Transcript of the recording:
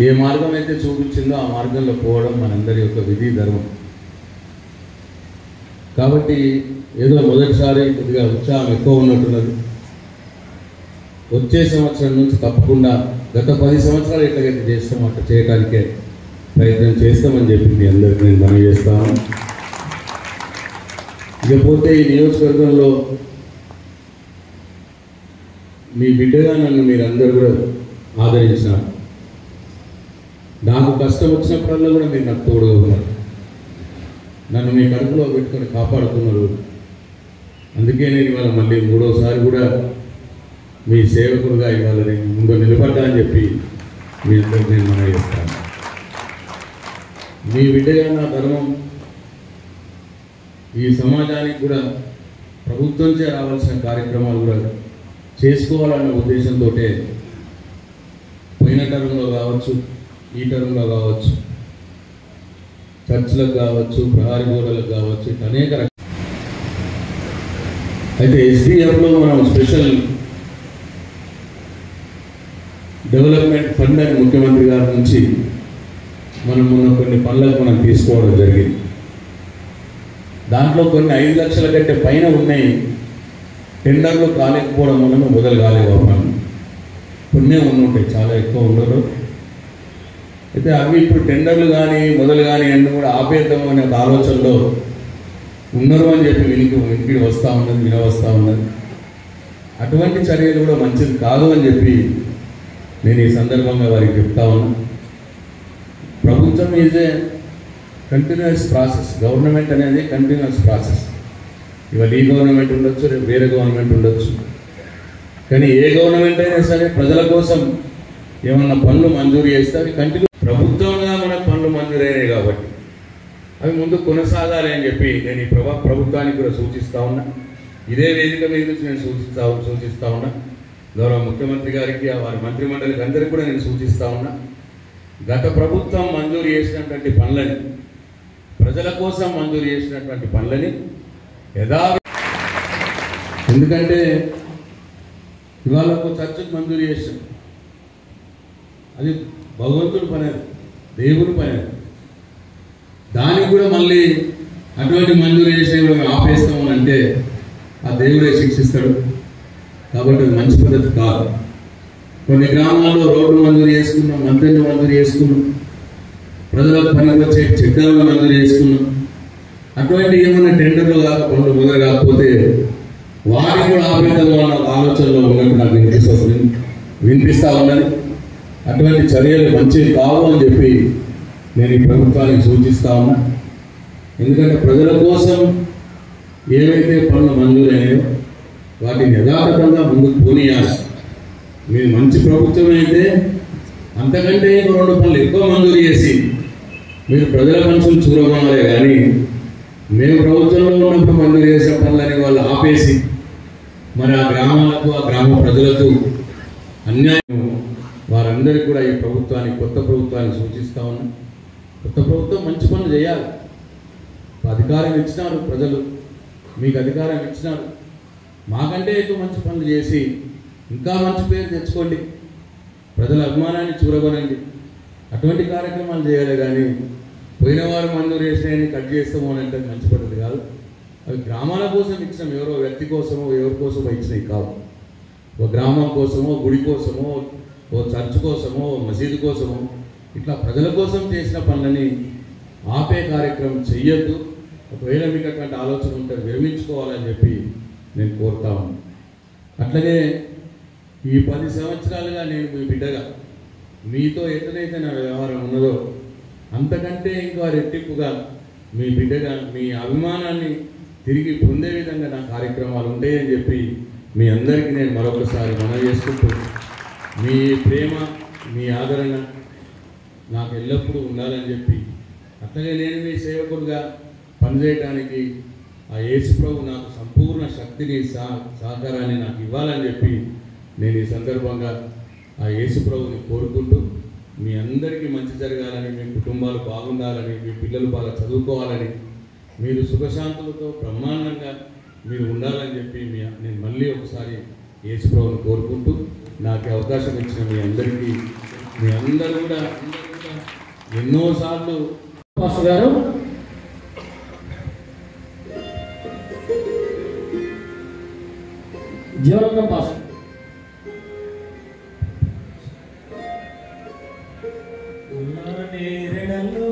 ఏ మార్గం అయితే చూపించిందో ఆ మార్గంలో పోవడం మనందరి యొక్క విధి ధర్మం. కాబట్టి ఏదో మొదటిసారి కొద్దిగా ఉత్సాహం ఎక్కువ ఉన్నట్టున్నది. వచ్చే సంవత్సరం నుంచి తప్పకుండా గత 10 సంవత్సరాలు ఎట్లాగైతే చేస్తామో అట్లా చేయడానికే ప్రయత్నం చేస్తామని చెప్పి మీ అందరికీ నేను మనవి చేస్తాను. ఇకపోతే ఈ నియోజకవర్గంలో మీ బిడ్డగా నన్ను మీరందరూ కూడా ఆదరించినారు. నాకు కష్టం వచ్చినప్పుడల్లా కూడా మీరు నాకు తోడుగా ఉన్నారు. నన్ను మీ కడుపులో పెట్టుకొని కాపాడుతున్నారు. అందుకే నేను ఇవాళ మళ్ళీ 3వసారి కూడా మీ సేవకులుగా ఇవాళ నేను ముందు నిలబడ్డా అని చెప్పి మీ అందరికీ నేను మనవి చేస్తాను. మీ బిడ్డగా నా ధర్మం ఈ సమాజానికి కూడా ప్రభుత్వంచే రావాల్సిన కార్యక్రమాలు కూడా చేసుకోవాలన్న ఉద్దేశంతో పోయిన టర్మ్లో కావచ్చు, ఈ టర్మ్లో కావచ్చు, చర్చ్లకు కావచ్చు, ప్రహారీ గోడలకు కావచ్చు, అనేక అయితే ఎస్డిఎఫ్లో మనం స్పెషల్ డెవలప్మెంట్ ఫండ్ అని ముఖ్యమంత్రి గారి నుంచి మనం మొన్న కొన్ని పనులకు మనం తీసుకోవడం జరిగింది. దాంట్లో కొన్ని 5 లక్షల కంటే పైన ఉన్నాయి. టెండర్లు కాలేకపోవడం వలన మొదలు కాలేకపోవడం, కొన్నే ఉంటాయి, చాలా ఎక్కువ ఉండరు. అయితే అవి ఇప్పుడు టెండర్లు కానీ మొదలు కానీ అన్నీ కూడా ఆపేద్దాం అనే ఒక ఆలోచనలో ఉన్నారు అని చెప్పి వినికి వస్తూ ఉన్నది, వినవస్తూ ఉన్నది. అటువంటి చర్యలు కూడా మంచిది కాదు అని చెప్పి నేను ఈ సందర్భంగా వారికి చెప్తా ఉన్నా. ప్రభుత్వం is a continuous process. Government అనేది కంటిన్యూస్ ప్రాసెస్. ఇవాళ ఈ గవర్నమెంట్ ఉండొచ్చు, రేపు వేరే గవర్నమెంట్ ఉండొచ్చు. కానీ ఏ గవర్నమెంట్ అయినా సరే ప్రజల కోసం ఏమన్నా పనులు మంజూరు చేస్తే అవి కంటిన్యూ ప్రభుత్వంగా మనకు పనులు మంజూరైనాయి కాబట్టి అవి ముందు కొనసాగాలి అని చెప్పి నేను ఈ ప్రభుత్వానికి కూడా సూచిస్తూ ఉన్నా. ఇదే వేదిక మీద నుంచి నేను సూచిస్తూ ఉన్నా. గౌరవ ముఖ్యమంత్రి గారికి, వారి మంత్రిమండలికి అందరికీ కూడా నేను సూచిస్తూ ఉన్నా. గత ప్రభుత్వం మంజూరు చేసినటువంటి పనులని, ప్రజల కోసం మంజూరు చేసినటువంటి పనులని ఎందుకంటే ఇవాళ ఒక చర్చకు మంజూరు చేసాం, అది భగవంతుడి పని, దేవుడి పని. దానికి కూడా మళ్ళీ అటువంటి మంజూరు చేసే కూడా మేము ఆపేస్తాము అంటే ఆ దేవుడే శిక్షిస్తాడు. కాబట్టి అది మంచి పద్ధతి కాదు. కొన్ని గ్రామాల్లో రోడ్లు మంజూరు చేసుకున్నాం, మంత్రులు మంజూరు చేసుకున్నాం, ప్రజలకు పనికి వచ్చే చెట్టాలను మంజూరు చేసుకున్నాం. అటువంటి ఏమైనా టెండర్లు కాక పనులు మొదలు కాకపోతే వాటిని కూడా ఆపేద్దాం అన్న ఆలోచనలో ఉన్నట్టు నాకు వినిపిస్తూ ఉన్నది. అటువంటి చర్యలు మంచివి కావు అని చెప్పి నేను ఈ ప్రభుత్వానికి సూచిస్తా ఉన్నా. ఎందుకంటే ప్రజల కోసం ఏవైతే పనులు మంజూరైనాయో వాటిని యథాతథంగా ముందుకు పోనీయాలి. మీరు మంచి ప్రభుత్వం అయితే అంతకంటే 2 పనులు ఎక్కువ మంజూరు చేసి మీరు ప్రజల మనసులు చూరగొనాలే కానీ మేము ప్రభుత్వంలో ఉన్నప్పుడు మంజూరు చేసే పనులని వాళ్ళు ఆపేసి మరి ఆ గ్రామాలకు, ఆ గ్రామ ప్రజలకు అన్యాయం. వారందరికీ కూడా ఈ ప్రభుత్వానికి, కొత్త ప్రభుత్వానికి సూచిస్తూ ఉన్నాం. కొత్త ప్రభుత్వం మంచి పనులు చేయాలి. అధికారం ఇచ్చినారు ప్రజలు, మీకు అధికారం ఇచ్చినారు. మాకంటే ఎక్కువ మంచి పనులు చేసి ఇంకా మంచి పేరు తెచ్చుకోండి, ప్రజల అభిమానాన్ని చూరగొనండి. అటువంటి కార్యక్రమాలు చేయాలి కానీ పోయిన వారు మంజూరు చేసినాయని కట్ చేస్తామో అని అంటే మంచి పద్ధతి కాదు. అవి గ్రామాల కోసం ఇచ్చినాం, ఎవరో వ్యక్తి కోసమో ఎవరి కోసమో ఇచ్చినవి కావు. ఓ గ్రామం కోసమో, గుడి కోసమో, ఓ చర్చ్ కోసమో, మసీదు కోసమో, ఇట్లా ప్రజల కోసం చేసిన పనులని ఆపే కార్యక్రమం చెయ్యొద్దు. ఒకవేళ మీకు అటువంటి ఆలోచన ఉంటే విరమించుకోవాలని చెప్పి నేను కోరుతా ఉన్నాను. అట్లనే ఈ 10 సంవత్సరాలుగా నేను మీ బిడ్డగా మీతో ఎట్లనైతే నా వ్యవహారం ఉన్నదో అంతకంటే ఇంకా రెట్టింపుగా మీ బిడ్డగా మీ అభిమానాన్ని తిరిగి పొందే విధంగా నా కార్యక్రమాలు ఉంటాయని చెప్పి మీ అందరికీ నేను మరొకసారి మనవి చేసుకుంటూ, మీ ప్రేమ, మీ ఆదరణ నాకు ఎల్లప్పుడూ ఉండాలని చెప్పి, అట్లాగే నేను మీ సేవకుడుగా పనిచేయడానికి ఆ యేసు ప్రభు నాకు సంపూర్ణ శక్తిని, సహకారాన్ని నాకు ఇవ్వాలని చెప్పి నేను ఈ సందర్భంగా ఆ యేసు ప్రభుని కోరుకుంటూ, మీ అందరికీ మంచి జరగాలని, మీ కుటుంబాలు బాగుండాలని, మీ పిల్లలు బాగా చదువుకోవాలని, మీరు సుఖశాంతులతో బ్రహ్మాండంగా మీరు ఉండాలని చెప్పి నేను మళ్ళీ ఒకసారి యేసు ప్రభుని కోరుకుంటూ నాకు అవకాశం ఇచ్చిన మీ అందరికీ మీ అందరూ కూడా ఎన్నోసార్లు పాస్టర్ గారు జీవనందం పాస్టర్ నేరెడలు